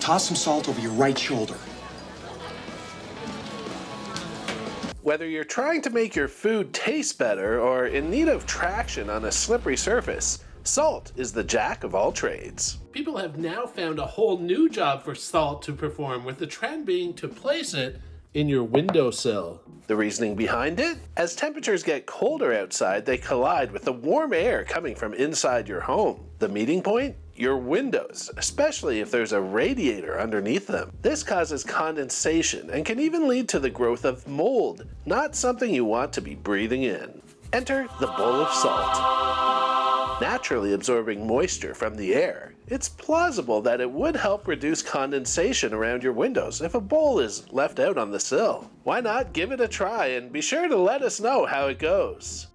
Toss some salt over your right shoulder. Whether you're trying to make your food taste better or in need of traction on a slippery surface, salt is the jack of all trades. People have now found a whole new job for salt to perform, with the trend being to place it in your windowsill. The reasoning behind it? As temperatures get colder outside, they collide with the warm air coming from inside your home. The meeting point? Your windows, especially if there's a radiator underneath them. This causes condensation and can even lead to the growth of mold, not something you want to be breathing in. Enter the bowl of salt. Naturally absorbing moisture from the air, it's plausible that it would help reduce condensation around your windows if a bowl is left out on the sill. Why not give it a try and be sure to let us know how it goes.